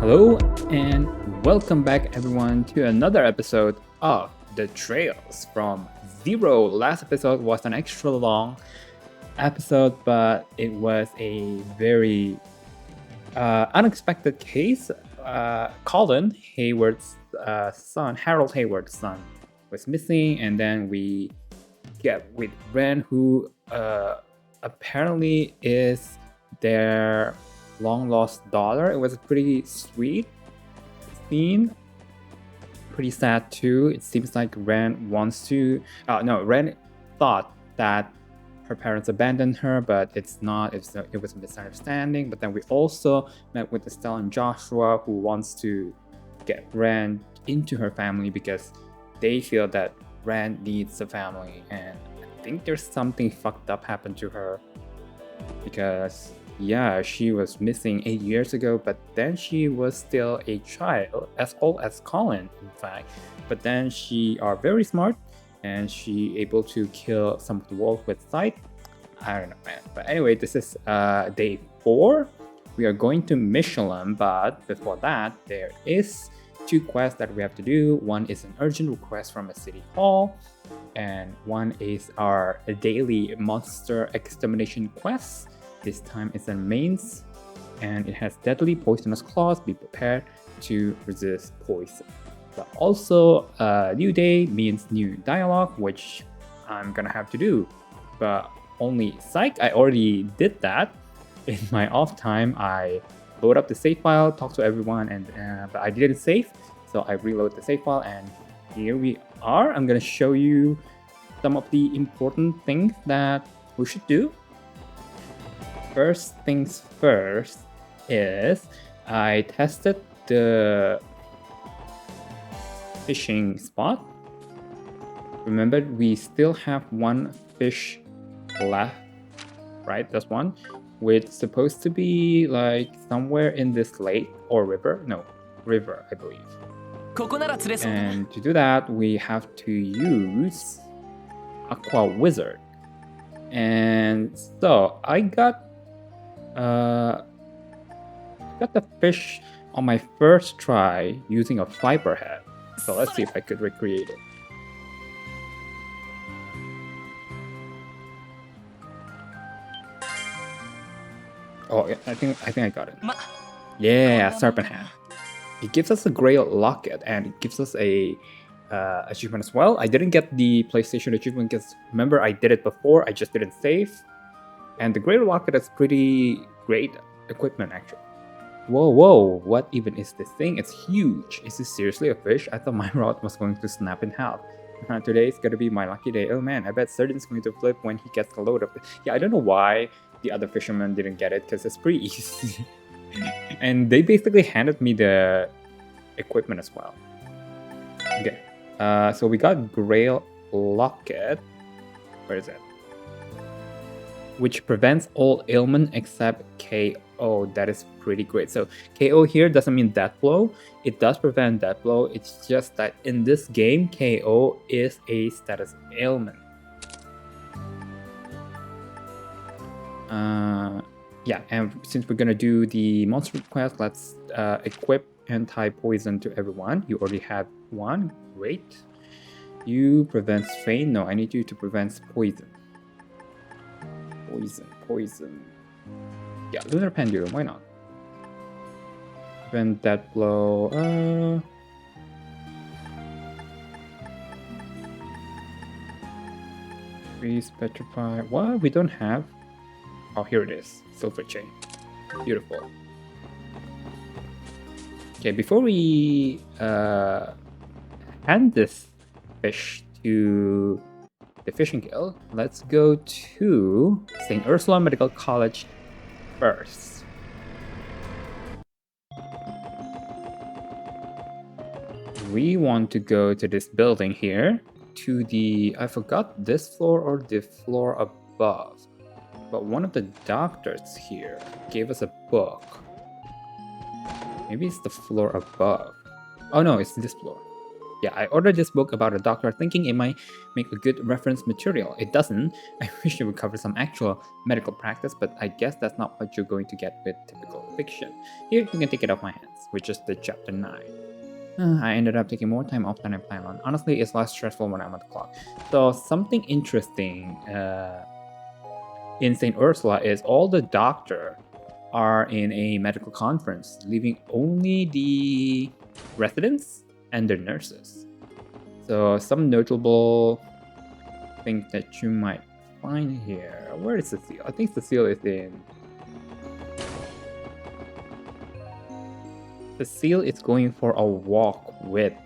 Hello and welcome back everyone to another episode of The Trails from Zero. Last episode was an extra long episode, but it was a very unexpected case. Colin Hayworth's son, Harold Hayworth's son, was missing, and then we get with Renne, who apparently is their long lost daughter. It was a pretty sweet scene, pretty sad too. It seems like Renne thought that her parents abandoned her, but it's not. It was a misunderstanding. But then we also met with Estelle and Joshua, who wants to get Renne into her family because they feel that Renne needs a family, and I think there's something fucked up happened to her because she was missing 8 years ago, but then she was still a child, as old as Colin, in fact. But then she are very smart, and she able to kill some of the wolves with sight. I don't know, man. But anyway, this is day 4. We are going to Michelin, but before that, there is 2 quests that we have to do. One is an urgent request from a city hall, and one is our daily monster extermination quest. This time it's in mains, and it has deadly poisonous claws. Be prepared to resist poison. But also, new day means new dialogue, which I'm gonna have to do. But only psych, I already did that. In my off time, I load up the save file, talk to everyone, and but I didn't save, so I reload the save file, and here we are. I'm gonna show you some of the important things that we should do. First things first is I tested the fishing spot. Remember, we still have 1 fish left, right? That's one, which is supposed to be like somewhere in this lake or river. No, river, I believe. And to do that, we have to use Aqua Wizard. And so I got the fish on my first try using a fiber head. So let's see if I could recreate it. Oh, I think I got it. Yeah, serpent head. It gives us a gray locket, and it gives us a achievement as well. I didn't get the PlayStation achievement because remember I did it before. I just didn't save. And the Great Rocket is pretty great equipment, actually. Whoa, what even is this thing? It's huge. Is this seriously a fish? I thought my rod was going to snap in half. Today is gonna be my lucky day. Oh man, I bet Surgeon's going to flip when he gets a load of it. Yeah, I don't know why the other fishermen didn't get it, because it's pretty easy. And they basically handed me the equipment as well. Okay, so we got Grail Locket. Where is it? Which prevents all ailment except KO. That is pretty great. So KO here doesn't mean death blow. It does prevent death blow. It's just that in this game, KO is a status ailment. Yeah, and since we're gonna do the monster quest, let's equip anti-poison to everyone. You already have 1. Great. You prevents faint. No, I need you to prevent poison. Poison. Yeah, Lunar Pendulum, why not? Prevent that blow. Freeze, petrify. What? We don't have. Oh, here it is. Silver chain. Beautiful. Okay, before we hand this fish to the fishing guild, let's go to St. Ursula Medical College first. We want to go to this building here, to the, I forgot this floor or the floor above, but one of the doctors here gave us a book. Maybe it's the floor above. Oh no, it's this floor. Yeah, I ordered this book about a doctor thinking it might make a good reference material. It doesn't. I wish it would cover some actual medical practice, but I guess that's not what you're going to get with typical fiction. Here, you can take it off my hands. which is the chapter 9. I ended up taking more time off than I planned on. Honestly, it's less stressful when I'm on the clock. So something interesting in St. Ursula is all the doctors are in a medical conference, leaving only the residents and the nurses. So some notable things that you might find here. Where is Cecile? I think Cecile is in... Cecile is going for a walk with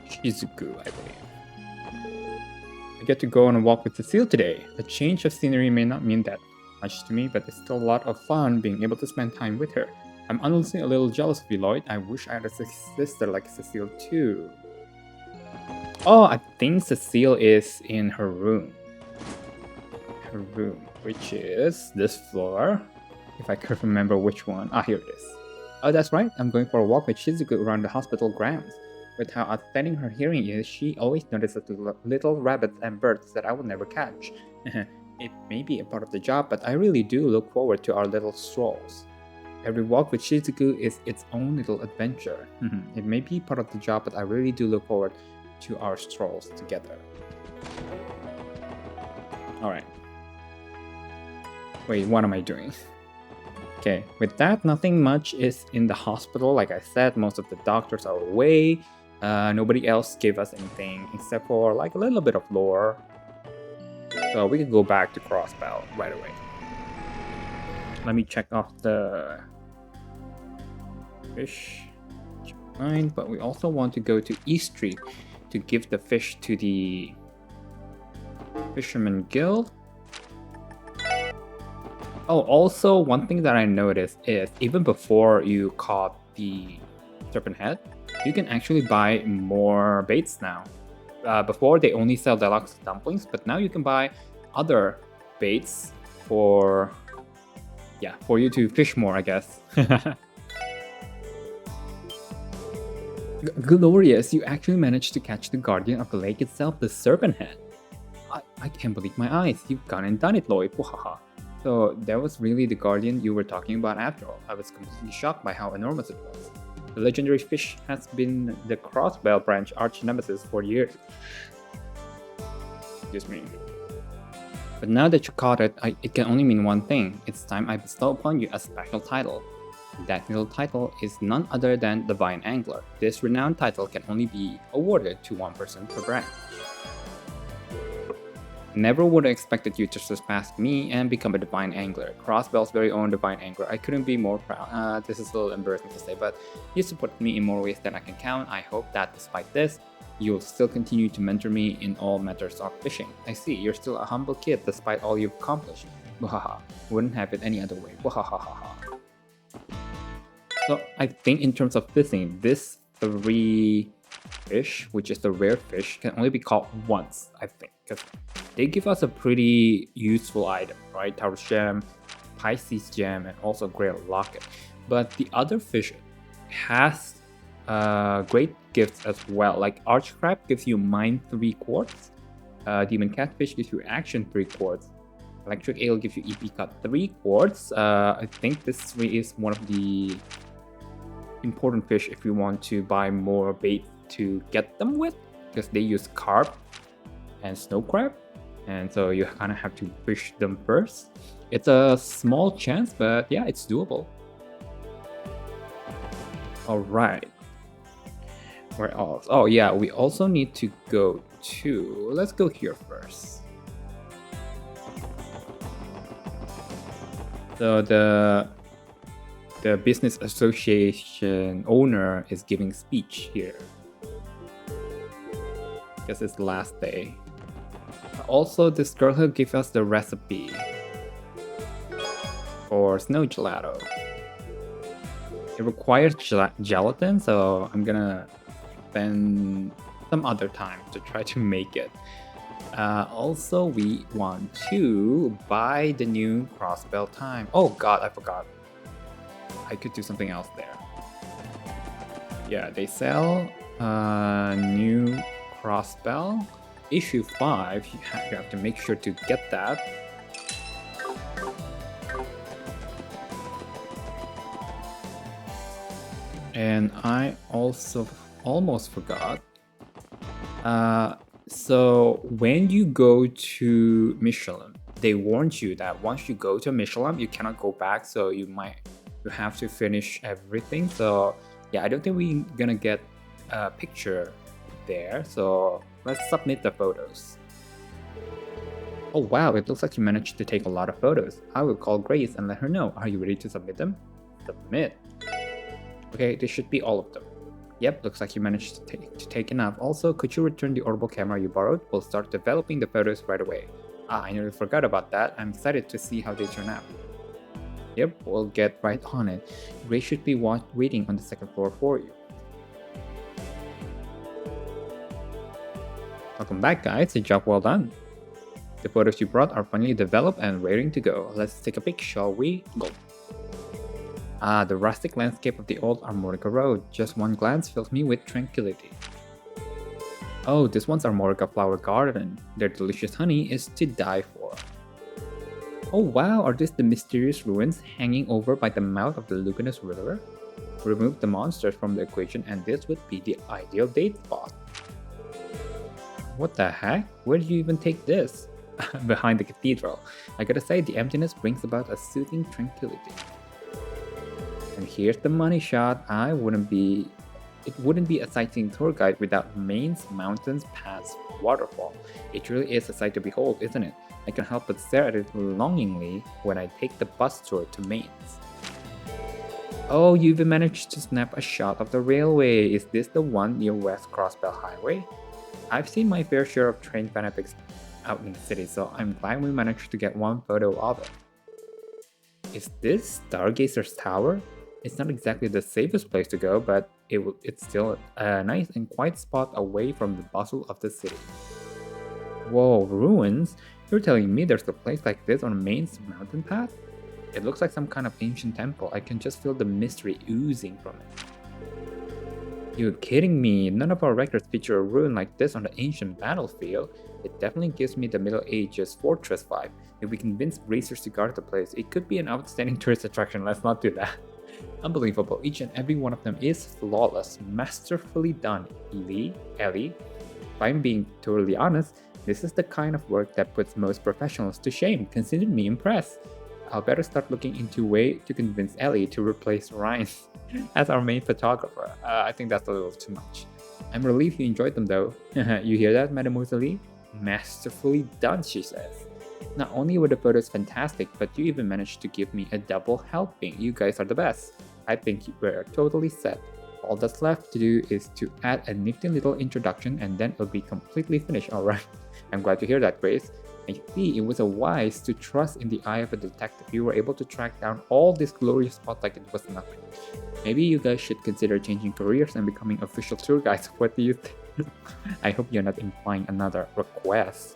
Shizuku, I believe. I get to go on a walk with Cecile today. A change of scenery may not mean that much to me, but it's still a lot of fun being able to spend time with her. I'm honestly a little jealous of you, Lloyd. I wish I had a sister like Cecile too. Oh, I think Cecile is in her room. Her room, which is this floor. If I can remember which one. Ah, here it is. Oh, that's right. I'm going for a walk with Shizuku around the hospital grounds. With how outstanding her hearing is, she always notices little rabbits and birds that I will never catch. It may be a part of the job, but I really do look forward to our little strolls. Every walk with Shizuku is its own little adventure. It may be part of the job, but I really do look forward to our strolls together. Alright. Wait, what am I doing? Okay, with that, nothing much is in the hospital. Like I said, most of the doctors are away. Nobody else gave us anything except for like a little bit of lore. So we can go back to Crossbell right away. Let me check off the fish. 9, but we also want to go to East Street to give the fish to the Fisherman Guild. Oh, also one thing that I noticed is even before you caught the serpent head, you can actually buy more baits now. Before they only sell deluxe dumplings, but now you can buy other baits for you to fish more, I guess. Glorious, you actually managed to catch the guardian of the lake itself, the serpent head. I can't believe my eyes. You've gone and done it, Lloyd. So that was really the guardian you were talking about after all. I was completely shocked by how enormous it was. The legendary fish has been the Crossbell branch arch nemesis for years. Excuse me. But now that you caught it, it can only mean one thing. It's time I bestow upon you a special title. That little title is none other than Divine Angler. This renowned title can only be awarded to one person per branch. Never would have expected you to surpass me and become a Divine Angler. Crossbell's very own Divine Angler. I couldn't be more proud. This is a little embarrassing to say, but you support me in more ways than I can count. I hope that despite this, you'll still continue to mentor me in all matters of fishing. I see, you're still a humble kid despite all you've accomplished. Wahaha. Wouldn't have it any other way. Wahahaha. So I think in terms of fishing, this 3 fish, which is the rare fish, can only be caught once, I think, because they give us a pretty useful item, right? Taurus Gem, Pisces Gem, and also Grail Locket. But the other fish has great gifts as well. Like Arch Crab gives you Mind 3 quartz, Demon Catfish gives you Action 3 quartz, Electric Ale gives you EP Cut 3 quartz. I think this 3 is one of the important fish if you want to buy more bait to get them with, because they use carp and snow crab, and so you kind of have to fish them first. It's a small chance, but yeah, it's doable. All right, where else? Oh yeah, we also need to go to, let's go here first. So the business association owner is giving speech here. Guess it's the last day. Also, this girl who gave us the recipe for snow gelato. It requires gelatin, so I'm gonna spend some other time to try to make it. Also, we want to buy the new Crossbell time. Oh god, I forgot. I could do something else there. Yeah, they sell new Crossbell. Issue 5, you have to make sure to get that. And I also almost forgot. So when you go to Michelin, they warned you that once you go to Michelin, you cannot go back. So you have to finish everything. So yeah, I don't think we're gonna get a picture there. So let's submit the photos. Oh wow, it looks like you managed to take a lot of photos. I will call Grace and let her know. Are you ready to submit them? Submit. Okay, this should be all of them. Yep, looks like you managed to take enough. Also, could you return the orbital camera you borrowed? We'll start developing the photos right away. Ah, I nearly forgot about that. I'm excited to see how they turn out. Yep, we'll get right on it. Ray should be waiting on the second floor for you. Welcome back, guys. A job well done. The photos you brought are finally developed and raring to go. Let's take a pic, shall we? Go. Ah, the rustic landscape of the old Armorica Road. Just one glance fills me with tranquility. Oh, this one's Armorica Flower Garden. Their delicious honey is to die for. Oh wow, are these the mysterious ruins hanging over by the mouth of the Luganus River? Remove the monsters from the equation and this would be the ideal date spot. What the heck? Where did you even take this? Behind the cathedral. I gotta say, the emptiness brings about a soothing tranquility. And here's the money shot. It wouldn't be a sightseeing tour guide without Maine's mountains, paths, waterfall. It really is a sight to behold, isn't it? I can help but stare at it longingly when I take the bus tour to Maine's. Oh, you even managed to snap a shot of the railway. Is this the one near West Crossbell Highway? I've seen my fair share of train fanatics out in the city, so I'm glad we managed to get one photo of it. Is this Stargazer's Tower? It's not exactly the safest place to go, but it's still a nice and quiet spot away from the bustle of the city. Whoa, ruins? You're telling me there's a place like this on Maine's mountain path? It looks like some kind of ancient temple. I can just feel the mystery oozing from it. You're kidding me? None of our records feature a ruin like this on the ancient battlefield. It definitely gives me the Middle Ages fortress vibe. If we convince racers to guard the place, it could be an outstanding tourist attraction. Let's not do that. Unbelievable, each and every one of them is flawless, masterfully done. Elie, if I'm being totally honest, this is the kind of work that puts most professionals to shame. Consider me impressed. I'll better start looking into a way to convince Elie to replace Ryan as our main photographer. I think that's a little too much. I'm relieved you enjoyed them though. You hear that, Mademoiselle? Masterfully done, she says. Not only were the photos fantastic, but you even managed to give me a double helping. You guys are the best. I think we're totally set. All that's left to do is to add a nifty little introduction and then it'll be completely finished, alright? I'm glad to hear that, Grace. I see it was wise to trust in the eye of a detective. You were able to track down all this glorious spot like it was nothing. Maybe you guys should consider changing careers and becoming official tour guides. What do you think? I hope you're not implying another request.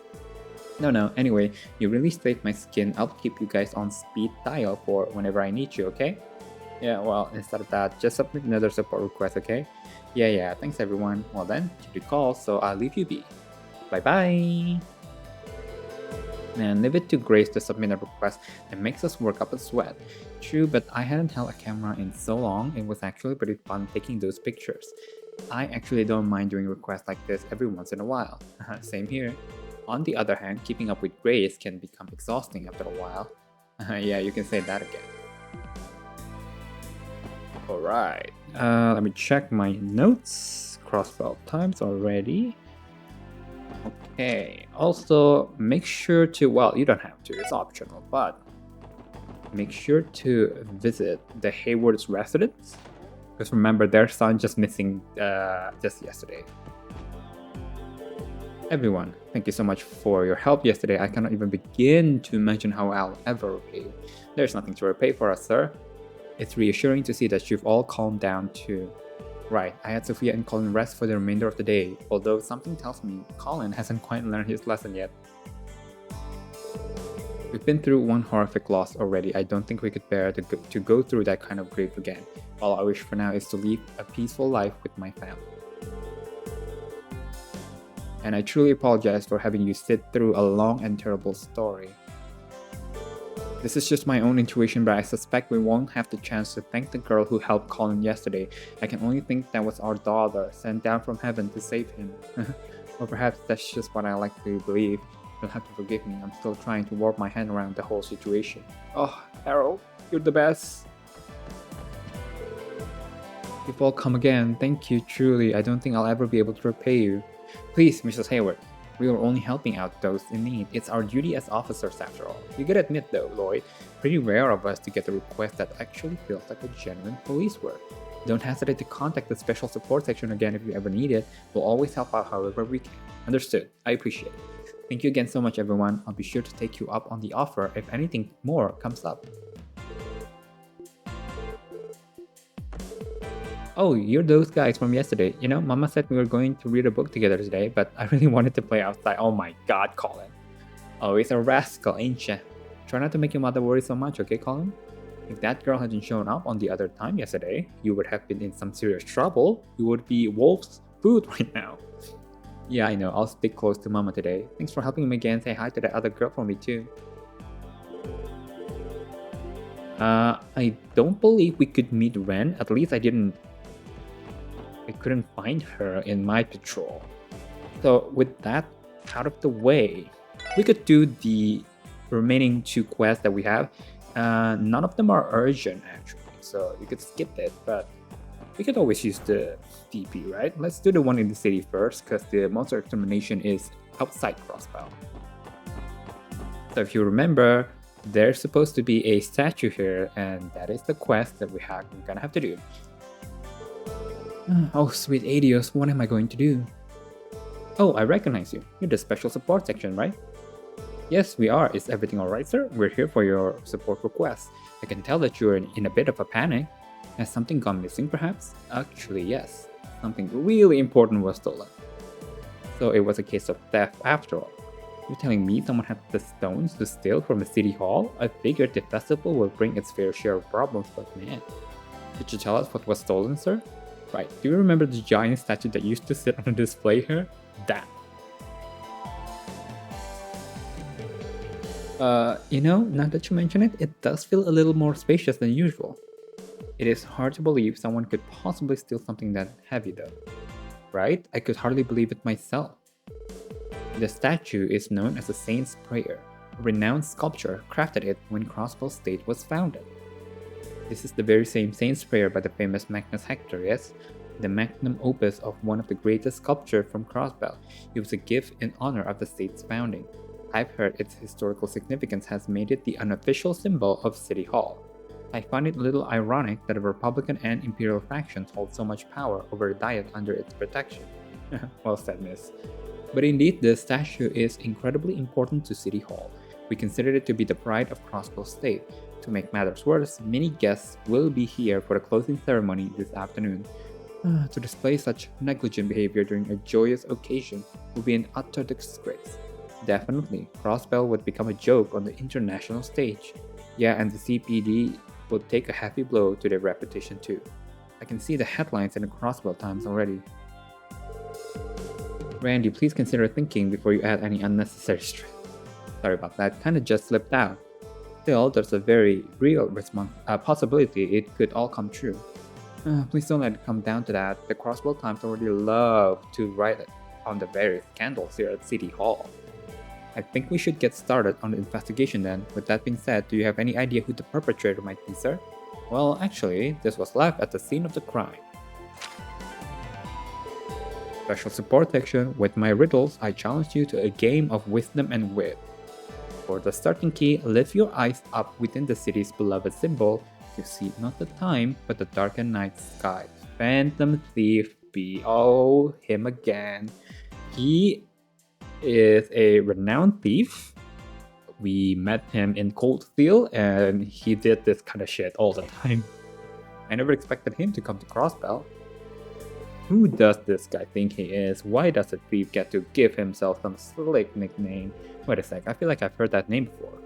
No, anyway, you really saved my skin. I'll keep you guys on speed dial for whenever I need you, okay? Yeah, well, instead of that, just submit another support request, okay? Yeah, thanks everyone. Well then, you did call, so I'll leave you be. Bye-bye! Man, leave it to Grace to submit a request and makes us work up a sweat. True, but I hadn't held a camera in so long, it was actually pretty fun taking those pictures. I actually don't mind doing requests like this every once in a while. Same here. On the other hand, keeping up with Grace can become exhausting after a while. Yeah, you can say that again. Alright, let me check my notes. Crossbell times already. Okay, also make sure to, well, you don't have to, it's optional, but make sure to visit the Hayworths residence. Because remember, their son just missing just yesterday. Everyone, thank you so much for your help yesterday. I cannot even begin to imagine how I'll ever repay you. There's nothing to repay for us, sir. It's reassuring to see that you've all calmed down too. Right, I had Sophia and Colin rest for the remainder of the day, although something tells me Colin hasn't quite learned his lesson yet. We've been through one horrific loss already. I don't think we could bear to go through that kind of grief again. All I wish for now is to live a peaceful life with my family. And I truly apologize for having you sit through a long and terrible story. This is just my own intuition, but I suspect we won't have the chance to thank the girl who helped Colin yesterday. I can only think that was our daughter, sent down from heaven to save him. Or perhaps that's just what I like to believe. You'll have to forgive me, I'm still trying to warp my head around the whole situation. Oh, Harold, you're the best. You've all come again, thank you truly. I don't think I'll ever be able to repay you. Please, Mrs. Hayward. We are only helping out those in need. It's our duty as officers after all. You gotta admit though, Lloyd, pretty rare of us to get a request that actually feels like a genuine police work. Don't hesitate to contact the special support section again if you ever need it. We'll always help out however we can. Understood. I appreciate it. Thank you again so much everyone. I'll be sure to take you up on the offer if anything more comes up. Oh, you're those guys from yesterday. You know, Mama said we were going to read a book together today, but I really wanted to play outside. Oh my god, Colin. Always a rascal, ain't ya? Try not to make your mother worry so much, okay, Colin? If that girl hadn't shown up on the other time yesterday, you would have been in some serious trouble. You would be wolf's food right now. Yeah, I know. I'll stick close to Mama today. Thanks for helping me again. Say hi to that other girl for me too. I don't believe we could meet Renne. At least I couldn't find her in my patrol. So with that out of the way, we could do the remaining 2 quests that we have. None of them are urgent actually, so you could skip it, but we could always use the DP, right? Let's do the one in the city first, because the monster extermination is outside Crossbell. So if you remember, there's supposed to be a statue here, and that is the quest that we're gonna have to do. Oh, sweet Adios, what am I going to do? Oh, I recognize you. You're the special support section, right? Yes, we are. Is everything alright, sir? We're here for your support request. I can tell that you're in a bit of a panic. Has something gone missing, perhaps? Actually, yes. Something really important was stolen. So it was a case of theft after all. You're telling me someone had the stones to steal from the city hall? I figured the festival would bring its fair share of problems, but man. Did you tell us what was stolen, sir? Right, do you remember the giant statue that used to sit on a display here? That. You know, now that you mention it, it does feel a little more spacious than usual. It is hard to believe someone could possibly steal something that heavy though. Right? I could hardly believe it myself. The statue is known as the Saint's Prayer. A renowned sculptor crafted it when Crossbell State was founded. This is the very same Saint's Prayer by the famous Magnus Hector, yes? The magnum opus of one of the greatest sculptors from Crossbell. It was a gift in honor of the state's founding. I've heard its historical significance has made it the unofficial symbol of City Hall. I find it a little ironic that a Republican and Imperial factions hold so much power over a diet under its protection. Well said, miss. But indeed, the statue is incredibly important to City Hall. We consider it to be the pride of Crossbell State. To make matters worse, many guests will be here for the closing ceremony this afternoon. To display such negligent behavior during a joyous occasion would be an utter disgrace. Definitely, Crossbell would become a joke on the international stage. Yeah, and the CPD would take a heavy blow to their reputation too. I can see the headlines in the Crossbell Times already. Randy, please consider thinking before you add any unnecessary stress. Sorry about that, kinda just slipped out. Still, there's a very real possibility it could all come true. Please don't let it come down to that. The Crossbell Times already love to write on the various scandals here at City Hall. I think we should get started on the investigation then. With that being said, do you have any idea who the perpetrator might be, sir? Well, actually, this was left at the scene of the crime. Special support section, with my riddles, I challenge you to a game of wisdom and wit. For the starting key, lift your eyes up within the city's beloved symbol to see not the time, but the darkened night sky. Phantom Thief B. Oh, him again. He is a renowned thief. We met him in Cold Steel, and he did this kind of shit all the time. I never expected him to come to Crossbell. Who does this guy think he is? Why does a thief get to give himself some slick nickname? Wait a sec, I feel like I've heard that name before.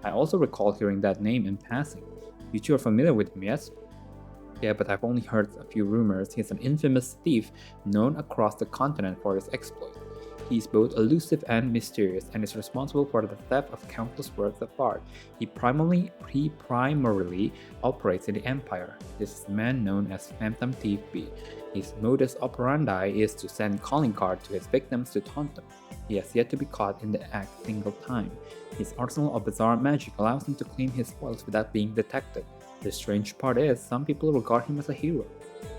I also recall hearing that name in passing. You two are familiar with him, yes? Yeah, but I've only heard a few rumors. He's an infamous thief known across the continent for his exploits. He's both elusive and mysterious, and is responsible for the theft of countless works of art. He primarily operates in the Empire. This is the man known as Phantom Thief B. His modus operandi is to send calling cards to his victims to taunt them. He has yet to be caught in the act a single time. His arsenal of bizarre magic allows him to claim his spoils without being detected. The strange part is, some people regard him as a hero.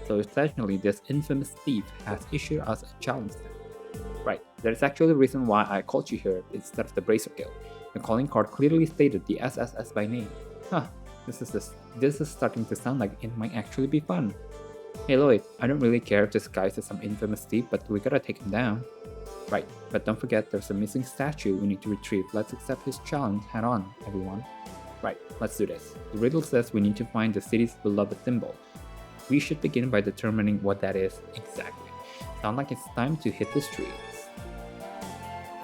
So essentially, this infamous thief has issued us a challenge. Right, there is actually a reason why I called you here instead of the Bracer Guild. The calling card clearly stated the SSS by name. This is starting to sound like it might actually be fun. Hey Lloyd, I don't really care if this guy is some infamous thief, but we gotta take him down. Right, but don't forget there's a missing statue we need to retrieve. Let's accept his challenge head on, everyone. Right, let's do this. The riddle says we need to find the city's beloved symbol. We should begin by determining what that is exactly. Sounds like it's time to hit the streets.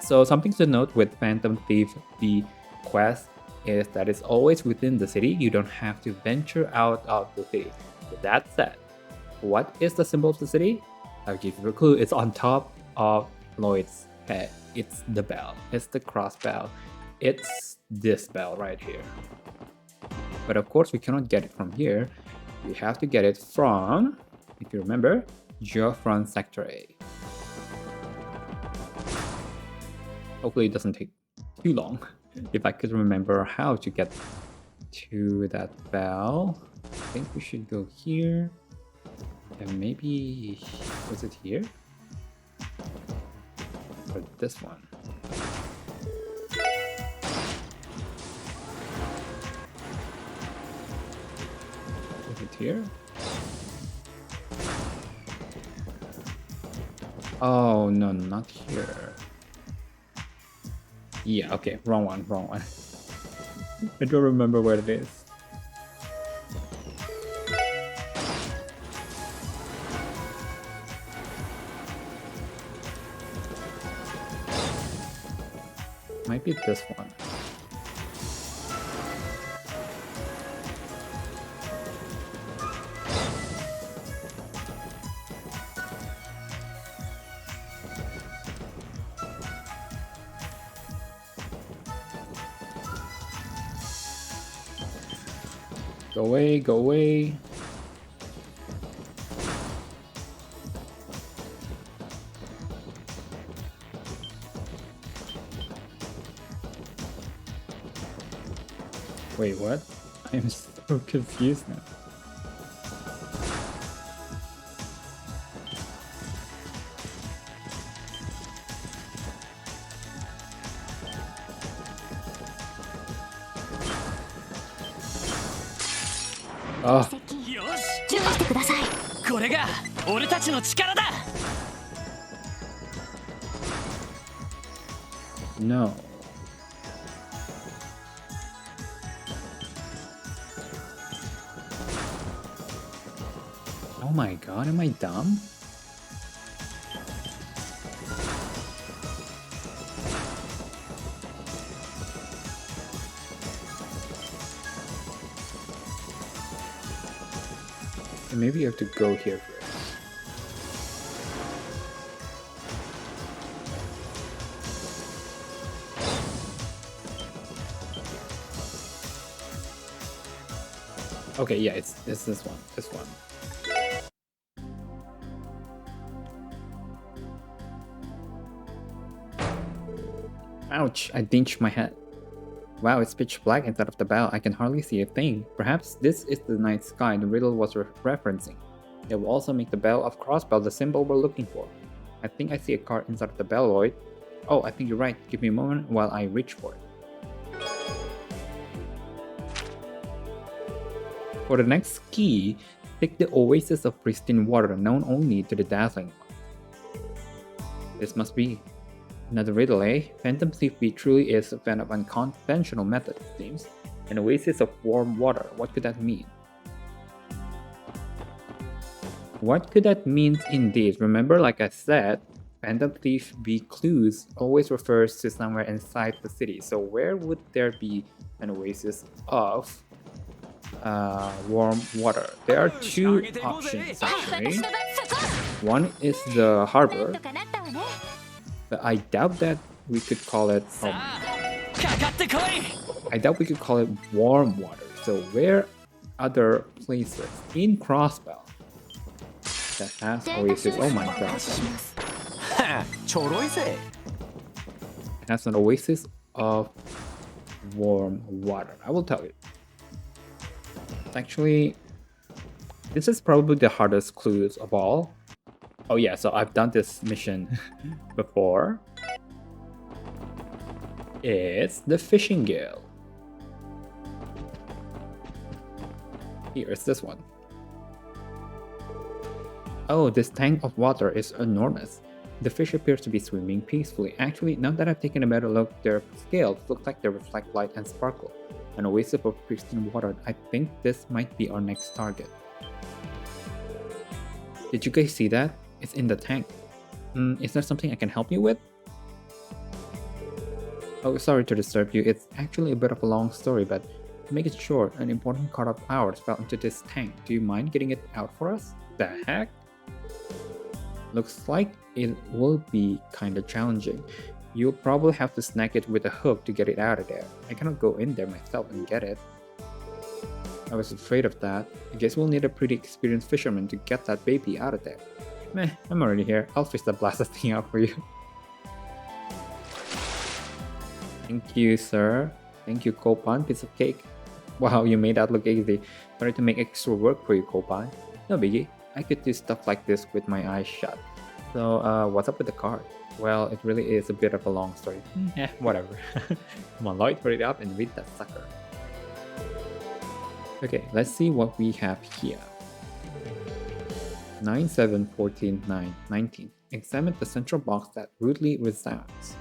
So something to note with Phantom Thief the quest is that it's always within the city. You don't have to venture out of the city. With that said, what is the symbol of the city? I'll give you a clue. It's on top of Lloyd's head. It's the bell. It's the Crossbell. It's this bell right here. But of course we cannot get it from here. We have to get it from, if you remember, Geoffron Sector A. Hopefully it doesn't take too long. If I could remember how to get to that bell, I think we should go here. And maybe, was it here? Or this one? Is it here? Oh, no, not here. Yeah, okay, wrong one. I don't remember where it is. Might be this one. Go away, go away. Wait, what? I'm so confused now. Oh. No. Oh my god, am I dumb? And maybe you have to go here first. Okay, yeah, it's this one. Ouch, I dinched my head. Wow, it's pitch black inside of the bell. I can hardly see a thing. Perhaps this is the night sky the riddle was referencing. It will also make the bell of Crossbell the symbol we're looking for. I think I see a card inside of the bell, Lloyd. Oh, I think you're right. Give me a moment while I reach for it. For the next key, pick the oasis of pristine water known only to the dazzling one. This must be another riddle, eh? Phantom Thief B truly is a fan of unconventional methods, it seems. An oasis of warm water, what could that mean? What could that mean indeed? Remember, like I said, Phantom Thief B clues always refers to somewhere inside the city. So where would there be an oasis of warm water? There are two options actually. One is the harbor, But I doubt that we could call it. I doubt we could call it warm water. So where other places in Crossbell that has oasis? Oh my god! It has an oasis of warm water. I will tell you. Actually, this is probably the hardest clues of all. Oh yeah, so I've done this mission before. It's the fishing guild. Here is this one. Oh, this tank of water is enormous. The fish appears to be swimming peacefully. Actually, now that I've taken a better look, their scales look like they reflect light and sparkle. An oasis of pristine water. I think this might be our next target. Did you guys see that? It's in the tank. Is there something I can help you with? Oh, sorry to disturb you. It's actually a bit of a long story, but to make it short, an important card of ours fell into this tank. Do you mind getting it out for us? The heck? Looks like it will be kinda challenging. You'll probably have to snag it with a hook to get it out of there. I cannot go in there myself and get it. I was afraid of that. I guess we'll need a pretty experienced fisherman to get that baby out of there. Meh, I'm already here. I'll fish the blasted thing out for you. Thank you, sir. Thank you, Kopan. Piece of cake. Wow, you made that look easy. Sorry to make extra work for you, Kopan. No biggie. I could do stuff like this with my eyes shut. So, what's up with the card? Well, it really is a bit of a long story. Whatever. Come on, Lloyd, hurry it up and read that sucker. Okay, let's see what we have here. 9, 7, 14, 9, 19. Examine the central box that rudely resounds.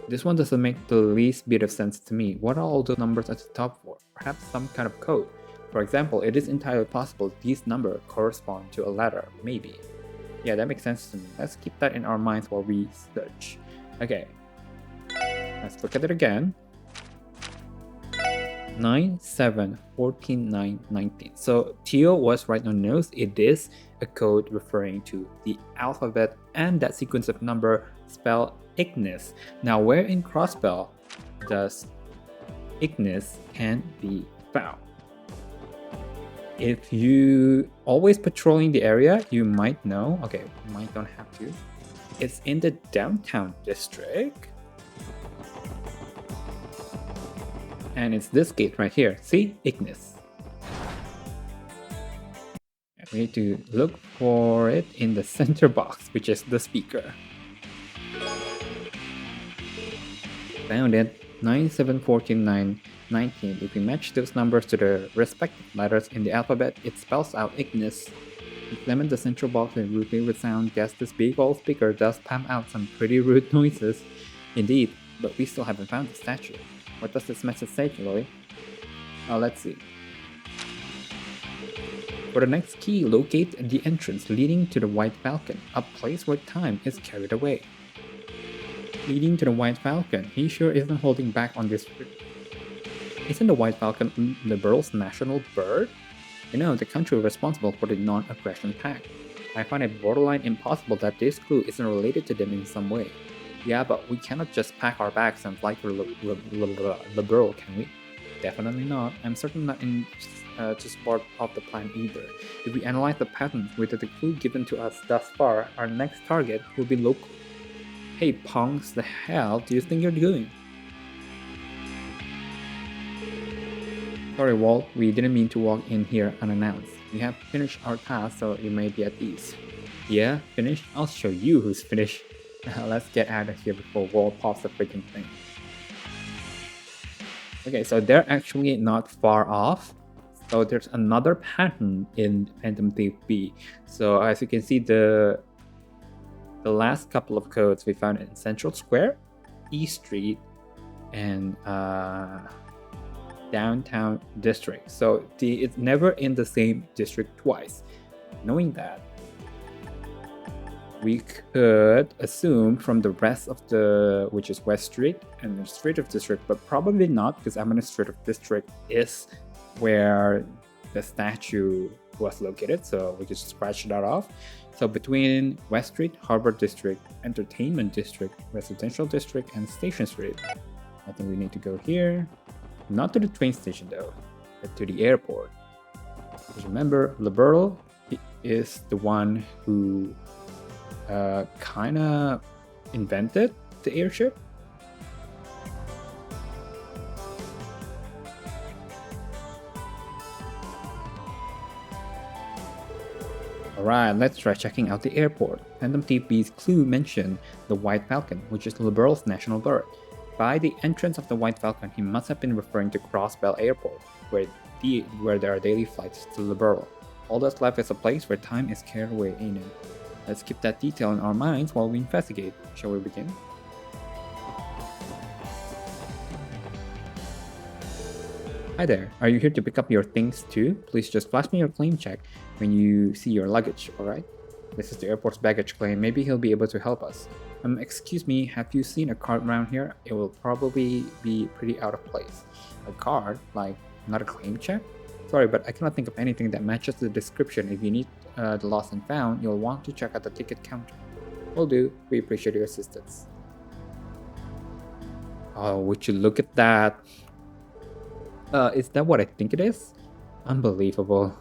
This one doesn't make the least bit of sense to me. What are all the numbers at the top for? Perhaps some kind of code. For example, it is entirely possible these numbers correspond to a letter, maybe. Yeah, that makes sense to me. Let's keep that in our minds while we search. Okay, let's look at it again. 9, 7, 14, 9, 19. So Tio was right on the nose. It is a code referring to the alphabet, and that sequence of number spell Ignis. Now, where in Crossbell does Ignis can be found? If you always patrolling the area, you might know. Okay, you might don't have to. It's in the downtown district. And it's this gate right here. See? Ignis. We need to look for it in the center box, which is the speaker. Found it. 9, 7, 14, 9, 19. If we match those numbers to the respective letters in the alphabet, it spells out Ignis. Examine the central box and rudely resound. Guess this big old speaker does pump out some pretty rude noises. Indeed, but we still haven't found the statue. What does this message say, Lloyd? Let's see. For the next key, locate the entrance leading to the White Falcon, a place where time is carried away. Leading to the White Falcon, he sure isn't holding back on this. Isn't the White Falcon the world's national bird? You know, the country responsible for the non-aggression pact. I find it borderline impossible that this clue isn't related to them in some way. Yeah, but we cannot just pack our bags and fly to the world, can we? Definitely not. I'm certain not in just part of the plan either. If we analyze the pattern with the clue given to us thus far, our next target will be local. Hey punks, the hell do you think you're doing? Sorry Walt, we didn't mean to walk in here unannounced. We have finished our task, so you may be at ease. Yeah, finished? I'll show you who's finished. Let's get out of here before Walt pops the freaking thing. Okay, so they're actually not far off. So there's another pattern in Phantom Thief B. So as you can see, the last couple of codes we found in Central Square, E Street, and Downtown District. So it's never in the same district twice. Knowing that, we could assume from the rest of the, which is West Street and Administrative District, but probably not, because Administrative District is where the statue was located, so we just scratch that off. So between West Street, Harbor District, Entertainment District, Residential District, and Station Street, I think we need to go here. Not to the train station though, but to the airport. Because remember, Liberal is the one who kind of invented the airship. Alright, let's try checking out the airport. Phantom TV's clue mentioned the White Falcon, which is Liberal's national bird. By the entrance of the White Falcon, he must have been referring to Crossbell Airport, where there are daily flights to Liberal. All that's left is a place where time is carried away, ain't it? Let's keep that detail in our minds while we investigate. Shall we begin? Hi there, are you here to pick up your things too? Please just flash me your claim check when you see your luggage, alright? This is the airport's baggage claim, maybe he'll be able to help us. Excuse me, have you seen a card around here? It will probably be pretty out of place. A card? Like, not a claim check? Sorry, but I cannot think of anything that matches the description. If you need the lost and found, you'll want to check out the ticket counter. Will do, we appreciate your assistance. Oh, would you look at that? Is that what I think it is? Unbelievable.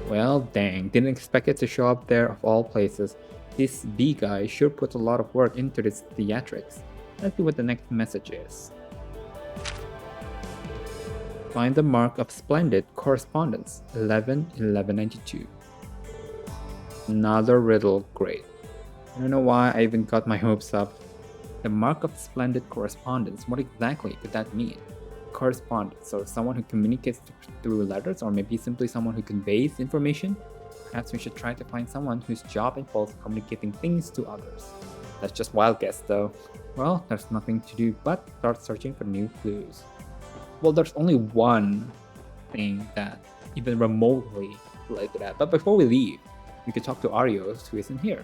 Well, dang, didn't expect it to show up there of all places. This B guy sure put a lot of work into this theatrics. Let's see what the next message is. Find the mark of splendid correspondence, 11-1192. Another riddle, great. I don't know why I even got my hopes up. The mark of splendid correspondence, what exactly could that mean? Correspondence, so someone who communicates through letters, or maybe simply someone who conveys information? Perhaps we should try to find someone whose job involves communicating things to others. That's just wild guess though. Well, there's nothing to do but start searching for new clues. Well, there's only one thing that even remotely related to that. But before we leave, we could talk to Arios, who isn't here.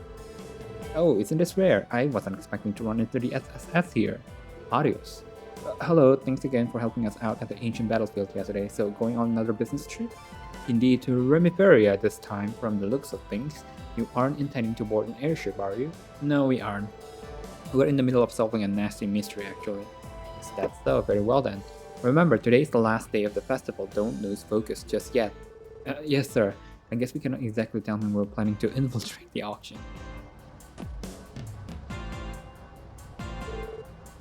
Oh, isn't this rare? I wasn't expecting to run into the SSS here. Arios. Hello, thanks again for helping us out at the ancient battlefield yesterday. So, going on another business trip? Indeed, to Remiferia this time. From the looks of things, you aren't intending to board an airship, are you? No, we aren't. We're in the middle of solving a nasty mystery, actually. Is that so? Very well then. Remember, today is the last day of the festival. Don't lose focus just yet. Yes, sir. I guess we cannot exactly tell him we're planning to infiltrate the auction.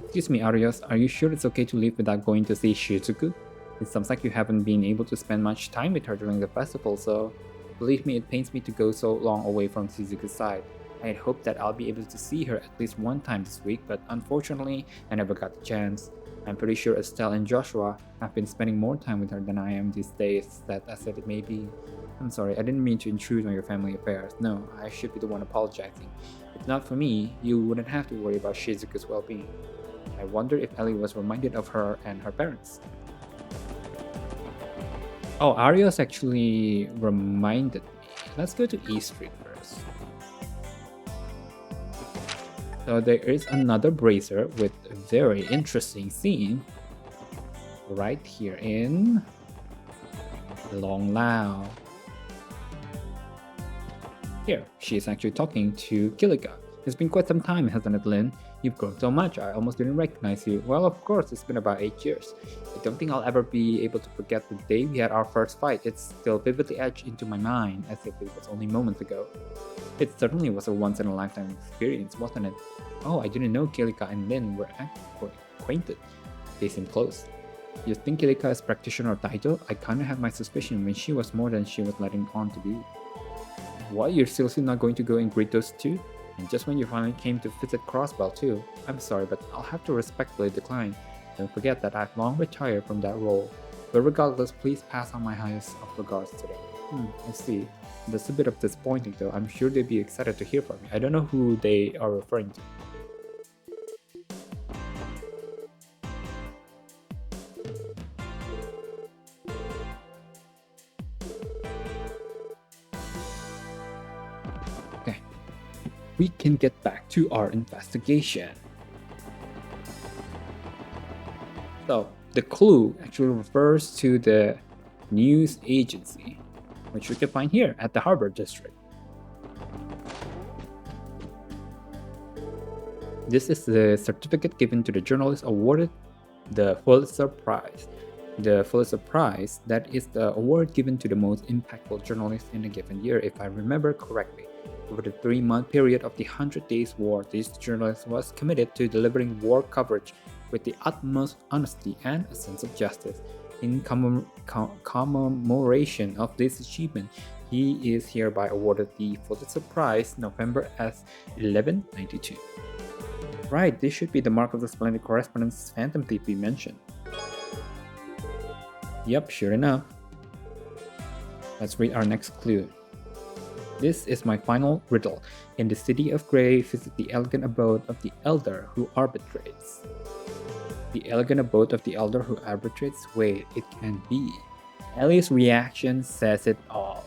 Excuse me, Arios, are you sure it's okay to leave without going to see Shizuku? It sounds like you haven't been able to spend much time with her during the festival, so believe me, it pains me to go so long away from Shizuku's side. I had hoped that I'll be able to see her at least one time this week, but unfortunately, I never got the chance. I'm pretty sure Estelle and Joshua have been spending more time with her than I am these days, that I said it may be. I'm sorry, I didn't mean to intrude on your family affairs. No, I should be the one apologizing. If not for me, you wouldn't have to worry about Shizuku's well-being. I wonder if Elie was reminded of her and her parents. Oh, Arios actually reminded me. Let's go to East Street first. So there is another brazier with a very interesting scene right here in Long Lao. Here, she is actually talking to Kilika. It's been quite some time, hasn't it, Lin? You've grown so much, I almost didn't recognize you. Well, of course, it's been about 8 years. I don't think I'll ever be able to forget the day we had our first fight. It's still vividly etched into my mind, as if it was only moments ago. It certainly was a once-in-a-lifetime experience, wasn't it? Oh, I didn't know Kilika and Lin were acquainted. They seem close. You think Kilika is practitioner of Taito? I kinda had my suspicion when she was more than she was letting on to be. What, you're seriously not going to go and greet those two? And just when you finally came to visit Crossbell too. I'm sorry, but I'll have to respectfully decline. Don't forget that I've long retired from that role. But regardless, please pass on my highest of regards today. I see. That's a bit of disappointing though. I'm sure they'd be excited to hear from me. I don't know who they are referring to. Okay. We can get back to our investigation. So, the clue actually refers to the News Agency, which we can find here at the Harbor District. This is the certificate given to the journalist awarded the Pulitzer Prize. The Pulitzer Prize, that is the award given to the most impactful journalist in a given year, if I remember correctly. Over the 3-month period of the 100 Days War, this journalist was committed to delivering war coverage with the utmost honesty and a sense of justice. In commemoration of this achievement, he is hereby awarded the Pulitzer Prize November 1192. Right, this should be the mark of the splendid correspondence Phantom Thief we mentioned. Yep, sure enough. Let's read our next clue. This is my final riddle. In the city of Grey, visit the elegant abode of the elder who arbitrates. The elegant abode of the elder who arbitrates? Wait, it can be. Ellie's reaction says it all.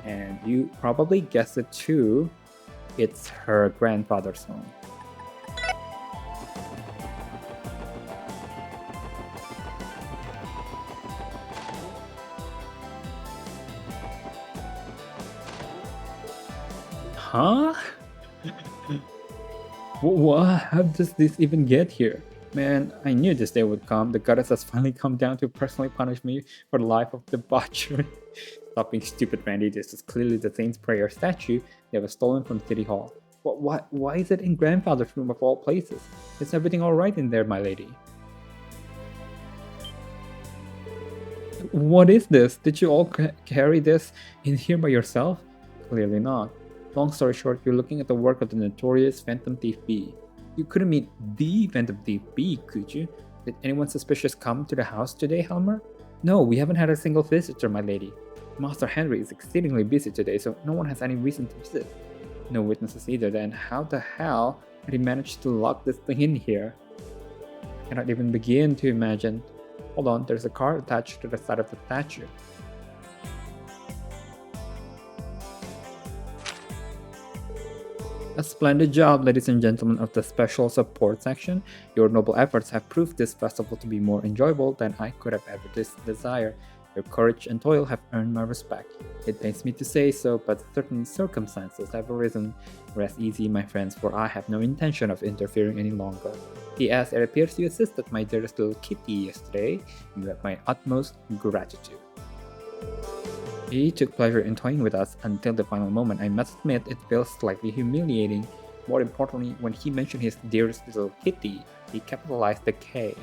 And you probably guessed it too. It's her grandfather's home. Huh? What? How does this even get here? Man, I knew this day would come. The goddess has finally come down to personally punish me for the life of debauchery. Stop being stupid, Randy. This is clearly the Saint's Prayer statue that was stolen from City Hall. Why is it in Grandfather's room of all places? Is everything alright in there, my lady? What is this? Did you all carry this in here by yourself? Clearly not. Long story short, you're looking at the work of the notorious Phantom Thief B. You couldn't meet the Phantom Thief B, could you? Did anyone suspicious come to the house today, Helmer? No, we haven't had a single visitor, my lady. Master Henry is exceedingly busy today, so no one has any reason to visit. No witnesses either, then how the hell did he manage to lock this thing in here? I cannot even begin to imagine. Hold on, there's a card attached to the side of the statue. A splendid job, ladies and gentlemen of the Special Support Section. Your noble efforts have proved this festival to be more enjoyable than I could have ever desired. Your courage and toil have earned my respect. It pains me to say so, but certain circumstances have arisen. Rest easy, my friends, for I have no intention of interfering any longer. P.S. It appears you assisted my dearest little kitty yesterday. You have my utmost gratitude. He took pleasure in toying with us until the final moment. I must admit it feels slightly humiliating. More importantly, when he mentioned his dearest little kitty, he capitalized the K,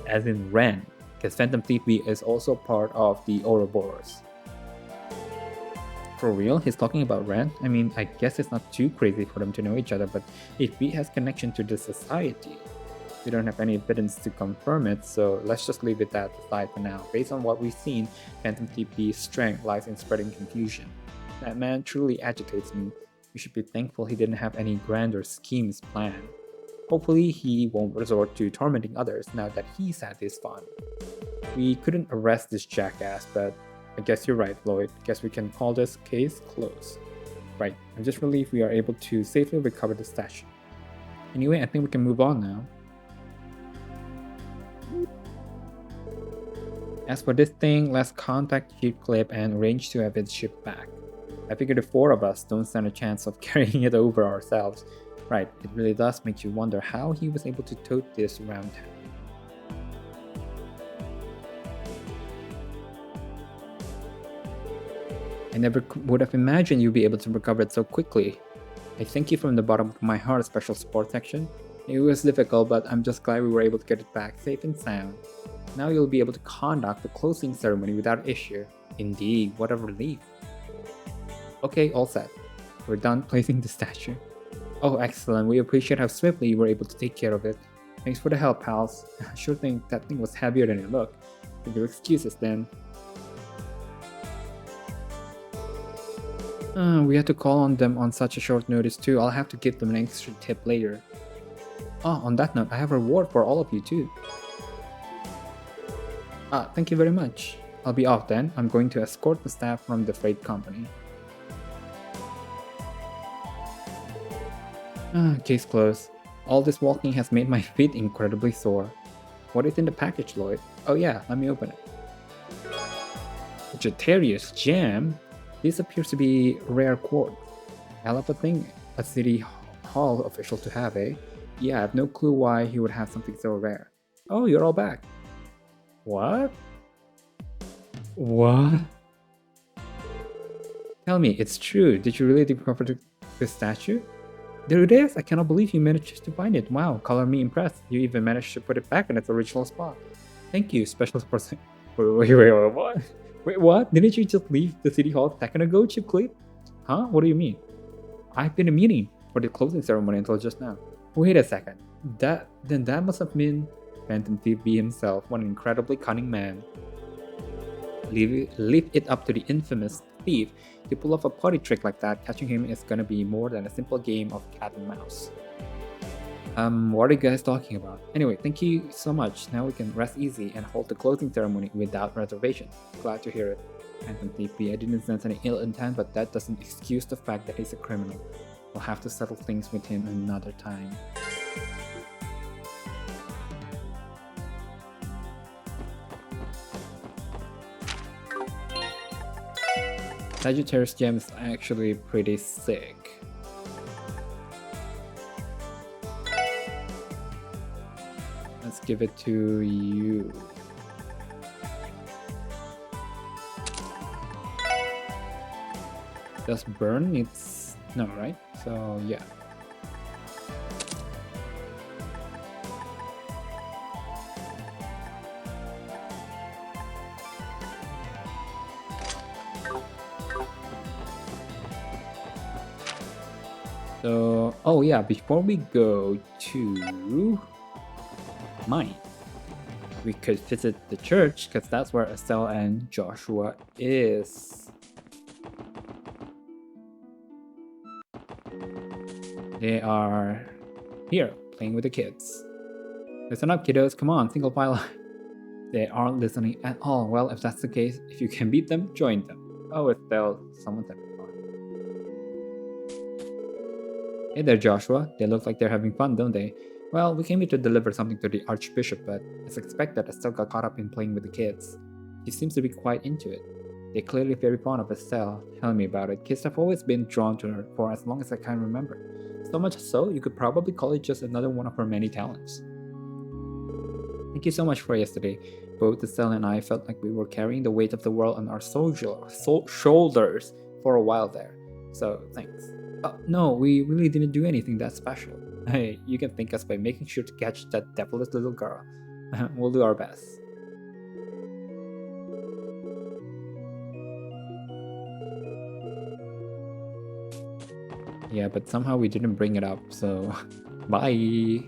as in Renne, because Phantom Thief B is also part of the Ouroboros. For real? He's talking about Renne? I mean, I guess it's not too crazy for them to know each other, but if B has connection to the society, we don't have any evidence to confirm it, so let's just leave it that aside for now. Based on what we've seen, Phantom Thief B's strength lies in spreading confusion. That man truly agitates me. We should be thankful he didn't have any grander schemes planned. Hopefully he won't resort to tormenting others now that he's had his fun. We couldn't arrest this jackass, but I guess you're right, Lloyd. Guess we can call this case closed. Right, I'm just relieved we are able to safely recover the statue. Anyway, I think we can move on now. As for this thing, let's contact Chief Clip and arrange to have it shipped back. I figure the 4 of us don't stand a chance of carrying it over ourselves. Right, it really does make you wonder how he was able to tote this around town. I never would have imagined you'd be able to recover it so quickly. I thank you from the bottom of my heart, Special Support Section. It was difficult, but I'm just glad we were able to get it back safe and sound. Now you'll be able to conduct the closing ceremony without issue. Indeed, what a relief. Okay, all set. We're done placing the statue. Oh, excellent. We appreciate how swiftly you were able to take care of it. Thanks for the help, pals. I sure think that thing was heavier than it looked. With your excuses then. We had to call on them on such a short notice too. I'll have to give them an extra tip later. Oh, on that note, I have a reward for all of you too. Thank you very much. I'll be off then. I'm going to escort the staff from the freight company. Case closed. All this walking has made my feet incredibly sore. What is in the package, Lloyd? Oh yeah, let me open it. Sagittarius gem? This appears to be rare quartz. Hell of a thing a city hall official to have, eh? Yeah, I have no clue why he would have something so rare. Oh, you're all back. What? What? Tell me, it's true. Did you really discover the statue? There it is! I cannot believe you managed to find it. Wow, color me impressed. You even managed to put it back in its original spot. Thank you, special person. Wait, what? Wait, what? Didn't you just leave the city hall a second ago, Chip Clip? Huh? What do you mean? I've been in a meeting for the closing ceremony until just now. Wait a second. That must have been Phantom Thief B himself. What an incredibly cunning man. Leave it up to the infamous thief to pull off a party trick like that. Catching him is gonna be more than a simple game of cat and mouse. What are you guys talking about? Anyway, thank you so much. Now we can rest easy and hold the closing ceremony without reservation. Glad to hear it. Phantom Thief B, I didn't sense any ill intent, but that doesn't excuse the fact that he's a criminal. We'll have to settle things with him another time. Sagittarius gem is actually pretty sick. Let's give it to you. Does burn? It's no, right? So yeah. So, oh yeah, before we go to mine, we could visit the church because that's where Estelle and Joshua is. They are here playing with the kids. Listen up, kiddos, come on, single file. They aren't listening at all. Well, if that's the case, if you can beat them, join them. Oh, Estelle, someone said. Hey there, Joshua. They look like they're having fun, don't they? Well, we came here to deliver something to the Archbishop, but as expected, Estelle got caught up in playing with the kids. She seems to be quite into it. They're clearly very fond of Estelle. Tell me about it. Kids have always been drawn to her for as long as I can remember. So much so, you could probably call it just another one of her many talents. Thank you so much for yesterday. Both Estelle and I felt like we were carrying the weight of the world on our shoulders for a while there. So, thanks. No, we really didn't do anything that special. Hey, you can thank us by making sure to catch that devilish little girl. We'll do our best. Yeah, but somehow we didn't bring it up, so bye.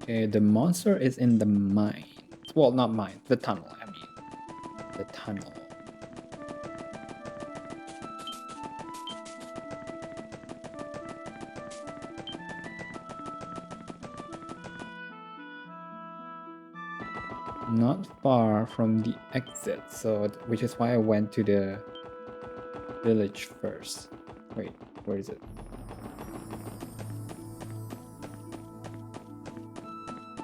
Okay, the monster is in the mine. Well, not mine, the tunnel, I mean. The tunnel. Not far from the exit, so which is why I went to the village first. Wait, where is it?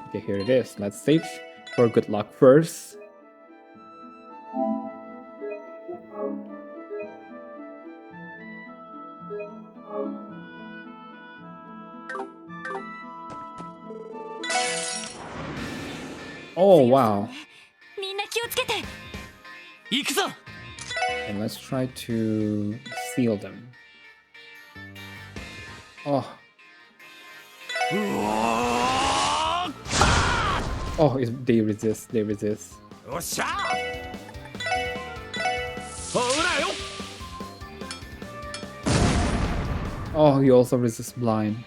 Okay, here it is. Let's save for good luck first. Oh wow. And let's try to seal them. Oh. Oh, they resist, they resist. Oh, he also resists blind.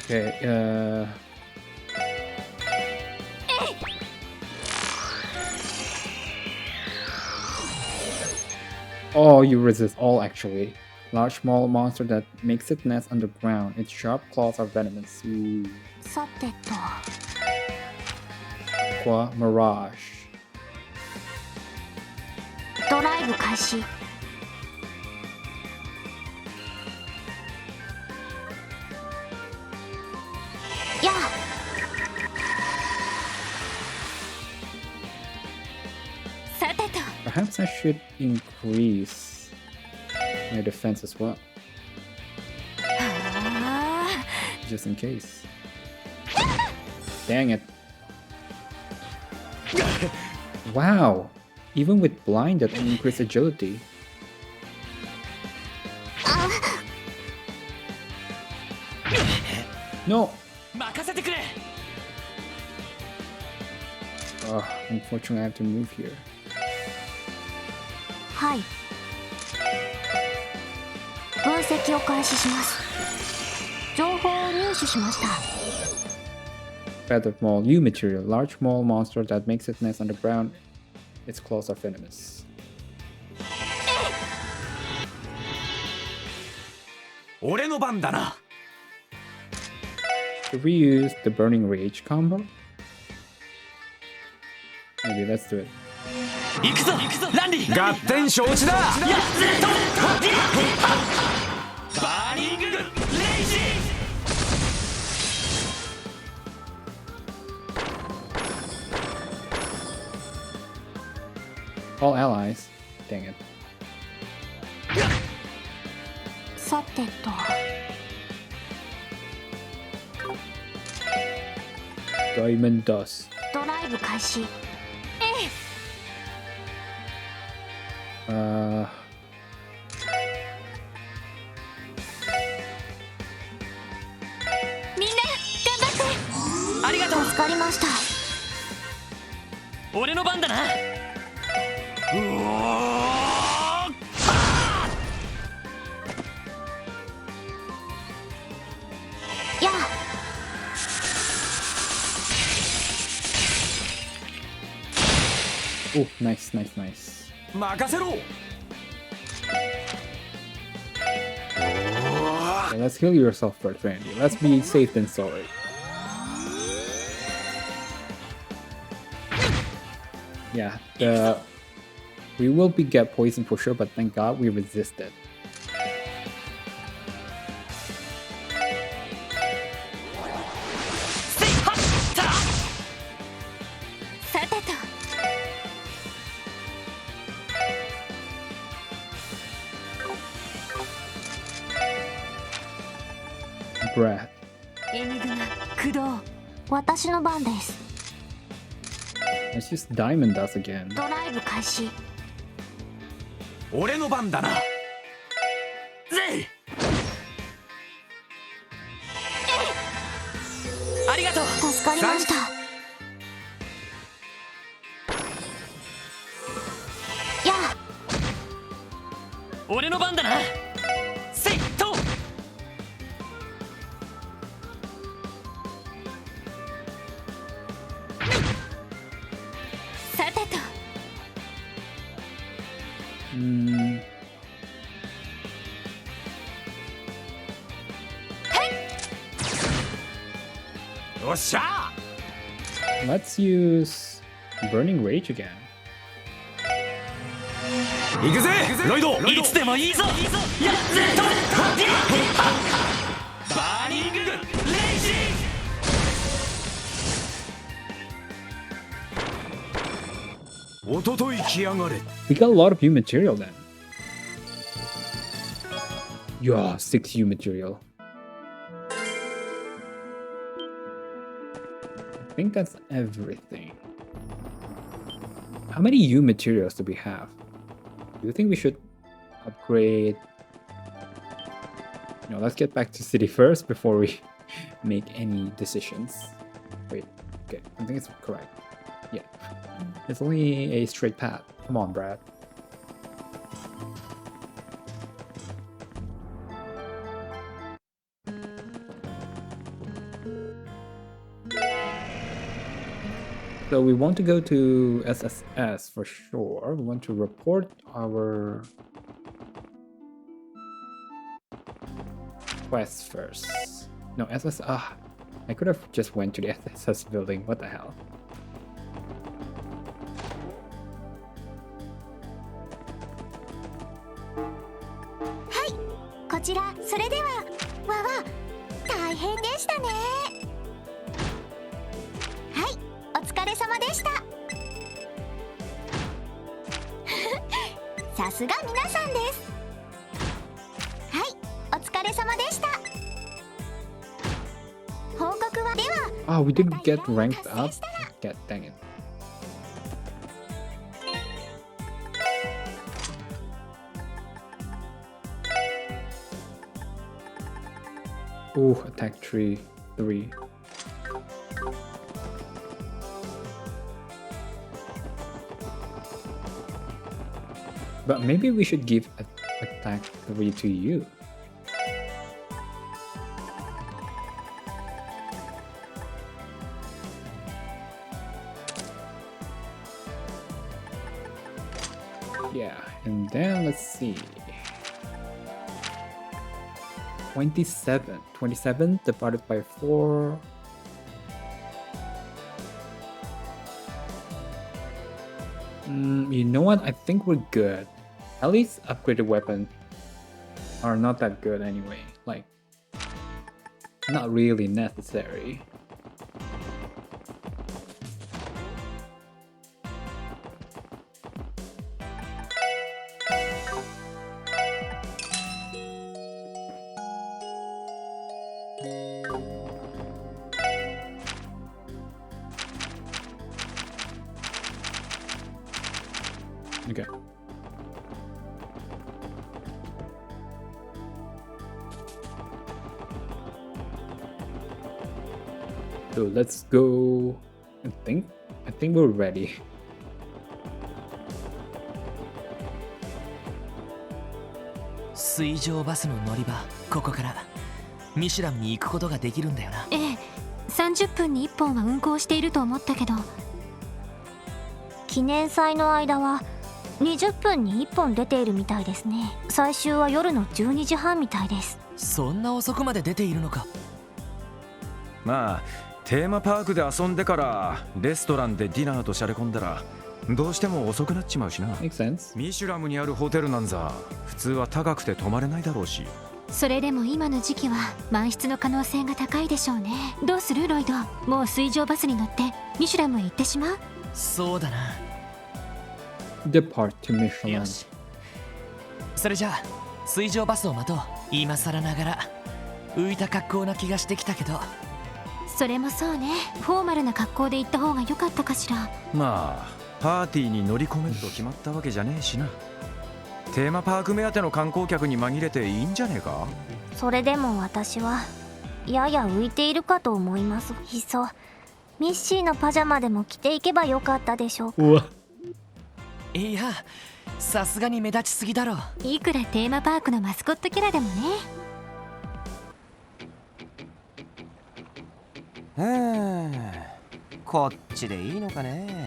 Okay, oh, you resist all actually. Large small monster that makes its nest underground. Its sharp claws are venomous. Ooh. Aqua Mirage. ドライブ開始。やあ。さてと。 Perhaps I should increase my defense as well, はあ。 just in case. Dang it. Wow! Even with blinded and increased agility. あ。 No! 任せてくれ。 Unfortunately I have to move here. はい。分析を開始します。情報を入手しました。 Feather Mole U material. Large mole monster that makes its nest underground. Its claws are venomous. 俺の番だな。 Should we use the Burning Rage combo? Maybe let's do it. 行くぞランディ。合点承知だ。やっぜと。バーニングレイジ。 All allies. Dang it. さてと。 Diamond Dust. ドライブ開始。 みんな頑張って。ありがとう。助かりました。俺の番だな。うおー。やあ。 Oh, nice, nice, nice. 任せろ。 Okay, let's heal yourself first, Randy. Let's be safe than sorry. Yeah, we will get poisoned for sure, but thank God we resisted. さてと。 Breath. エニグマ駆動。私の番です。 Let's use Diamond Dust again. ドライブ開始。 俺の番だな。ぜい。ありがとう。助かりました。やあ。 俺の番だな。せいと。 さてと。 よっしゃ。 Let's use Burning Rage again. 行くぜロイド。いつでもいいぞ。やっぜと。バーニングレイジ。 おととい来やがれ。 We got a lot of U material then. Yeah, 6 U material. I think that's everything. How many U materials do we have? Do you think we should upgrade? No, let's get back to city first before we make any decisions. Wait, okay, I think it's correct. Yeah, it's only a straight path. Come on, Brad. So we want to go to SSS for sure. We want to report our quests first. No, SS. I could have just went to the SSS building. What the hell? 大変でしたね。はい、お疲れ様でした。さすが皆さんです。はい、お疲れ様でした。報告はでは。Oh, we didn't get ranked up. God dang it. Oh, attack tree 3. But maybe we should give attack 3 to you. Yeah, and then let's see. 27 divided by 4. You know what? I think we're good. At least upgraded weapons are not that good anyway. Like, not really necessary. Okay. So let's go. I think we're ready. 水上バスの乗り場、ここからミシュラムに行くことができるんだよな。ええ、30分に1本は運行していると思ったけど、記念祭の間は20分に1本出ているみたいですね。最終は夜の12時半みたいです。そんな遅くまで出ているのか。まあテーマパークで遊んでからレストランでディナーとしゃれ込んだらどうしても遅くなっちまうしな。 Makes sense. ミシュラムにあるホテルなんざ普通は高くて泊まれないだろうし。それでも今の時期は満室の可能性が高いでしょうね。どうするロイド、もう水上バスに乗ってミシュラムへ行ってしまう？そうだな。Depart to Michelin. よし、それじゃあ水上バスを待とう。今更ながら浮いた格好な気がしてきたけど。それもそうね。フォーマルな格好で行った方が良かったかしら。まあパーティーに乗り込めると決まったわけじゃねえしな。テーマパーク目当ての観光客に紛れていいんじゃねえか。それでも私はやや浮いているかと思います。いっそミッシーのパジャマでも着ていけばよかったでしょうか。いや、さすがに目立ちすぎだろ。いくらテーマパークのマスコットキャラでもね。こっちでいいのかね。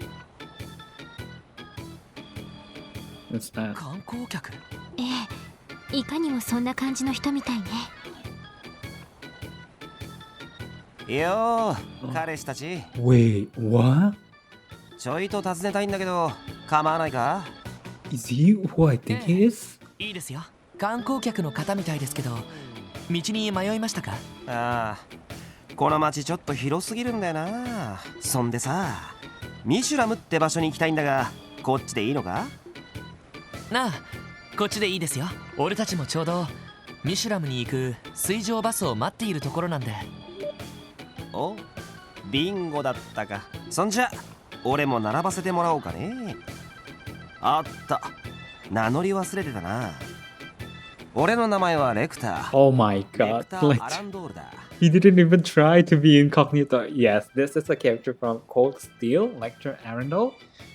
What's that? 観光客？ええ、いかにもそんな感じの人みたいね。よー、彼氏たち。Wait, what? ちょいと尋ねたいんだけど構わないか？ Is he who I think he is? いいですよ。観光客の方みたいですけど、道に迷いましたか？ああ、この町ちょっと広すぎるんだよな。そんでさ、ミシュラムって場所に行きたいんだが、こっちでいいのか？なあ、こっちでいいですよ。俺たちもちょうどミシュラムに行く水上バスを待っているところなんで。お、ビンゴだったか。そんじゃ俺も並ばせてもらおうかね。あった、名乗り忘れてたな。俺の名前はレクター。 Oh my レ god. クター・ Like, アランドールだ。 he didn't even try to be incognito. Yes, this is a character from Cold Steel, Lecter Arundel.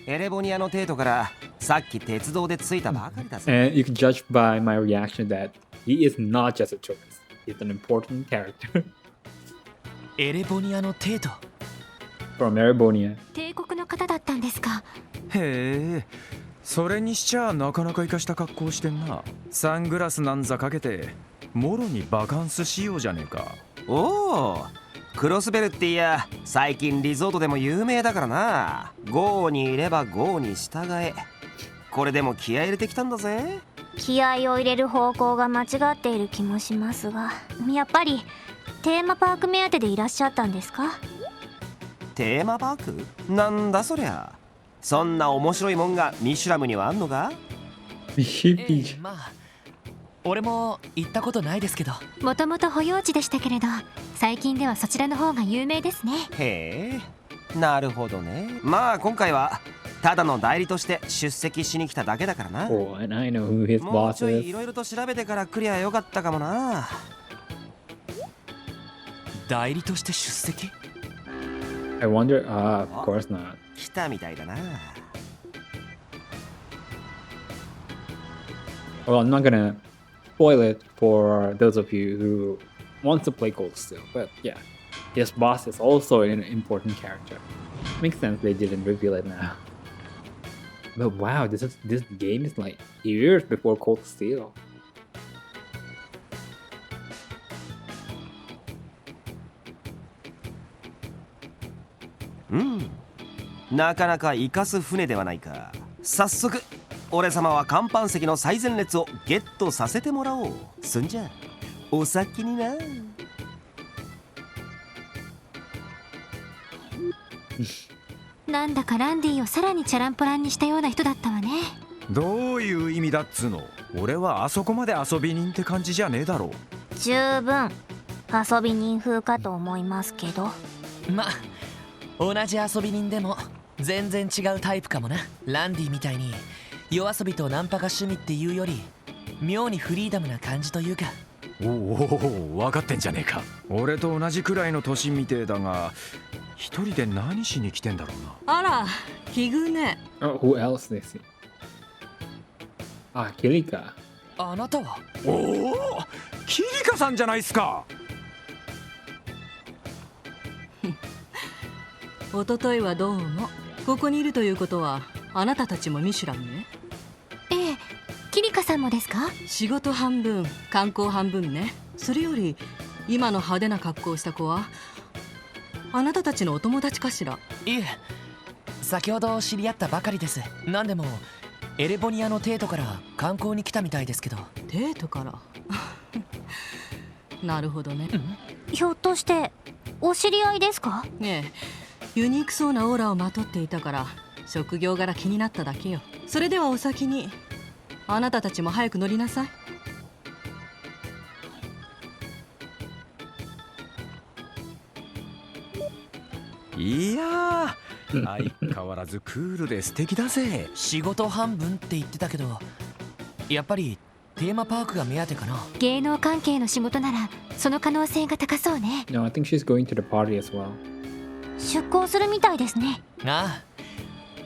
エレボニアのテートからさっき鉄道で着いたばかりだぜ。 And you can judge by my reaction that he is not just a tourist. He's an important character エレボニアのテート。 from Erebonia. 帝国の方だったんですか。へえ、それにしちゃなかなか生かした格好してんな。サングラスなんざかけてもろにバカンス仕様じゃねえか。おお、クロスベルっていや最近リゾートでも有名だからな。豪にいれば豪に従え。これでも気合い入れてきたんだぜ。気合を入れる方向が間違っている気もしますが、やっぱりテーマパーク目当てでいらっしゃったんですか？テーマパークなんだそりゃ。そんな面白いもんがミシュラムにはあんのか？まあ俺も行ったことないですけど。もともと保養地でしたけれど、最近ではそちらの方が有名ですね。へえ、なるほどね。まあ今回はただの代理として出席しに来ただけだからな。Oh, and I know who his もう boss ちょいい is. ろいろと調べてから来りゃよかったかもな。代理として出席？ I wonder. Of course not. 来たみたいだな。Well, I'm not gonna spoil it for those of you who want to play Cold Steel, but yeah, his boss is also an important character. Makes sense they didn't reveal it now. But wow, this game is like years before Cold Steel. うん、なかなか生かす船ではないか。早速俺様は甲板席の最前列をゲットさせてもらおう。すんじゃお先にな。なんだかランディをさらにチャランポランにしたような人だったわね。どういう意味だっつうの。俺はあそこまで遊び人って感じじゃねえだろ。十分遊び人風かと思いますけど。まあ同じ遊び人でも全然違うタイプかもな。ランディみたいに夜遊びとナンパが趣味っていうより妙にフリーダムな感じというか。おお、分かってんじゃねえか。俺と同じくらいの年みてえだが、一人で何しに来てんだろうな。あら、奇遇ね。Oh, who else they see? Ah, Kilika. あなたは？おお、キリカさんじゃないっすか。おとといはどうも。ここにいるということはあなたたちもミシュラムね。ええ、キリカさんもですか？仕事半分観光半分ね。それより今の派手な格好をした子はあなたたちのお友達かしら？いえ、先ほど知り合ったばかりです。なんでもエレボニアのテートから観光に来たみたいですけど。デートからなるほどね。ひょっとしてお知り合いですか？ねえ、ユニークそうなオーラをまとっていたから職業柄気になっただけよ。それではお先に。あなたたちも早く乗りなさい。いやー、相変わらずクールで素敵だぜ。仕事半分って言ってたけど、やっぱりテーマパークが目当てかな。芸能関係の仕事ならその可能性が高そうね。 No, I think she's going to the party as well. 出航するみたいですね。ああ、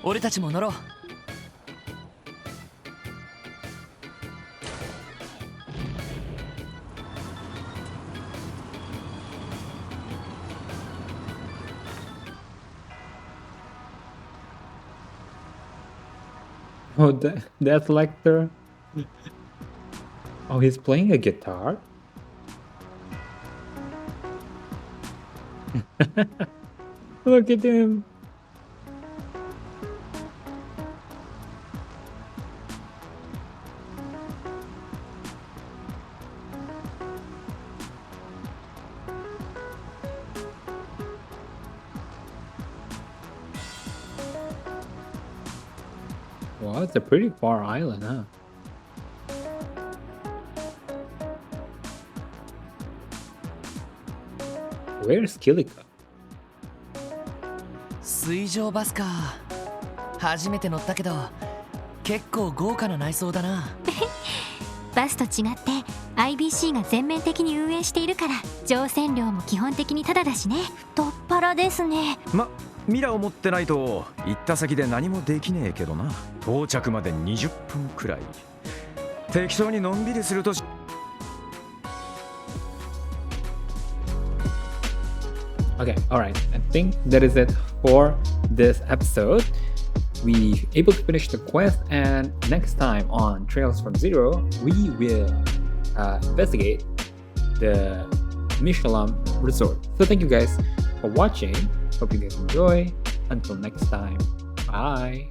俺たちも乗ろう。Oh, that's Lecter. Oh, he's playing a guitar? Look at him. Wow, it's a pretty far island, huh? Where's Kilika? 水上バスか。初めて乗ったけど結構豪華な内装だな。バスと違って IBC が全面的に運営しているから乗船料も基本的にタダだしね。太っ腹ですね。ミラを持ってないと行った先で何もできねえけどな。到着まで20分くらい適当にのんびりすると。Okay, alright. I think that is it for this episode. We able to finish the quest, and next time on Trails from Zero, we will investigate the Michelin Resort. So thank you guys for watching. Hope you guys enjoy. Until next time, bye.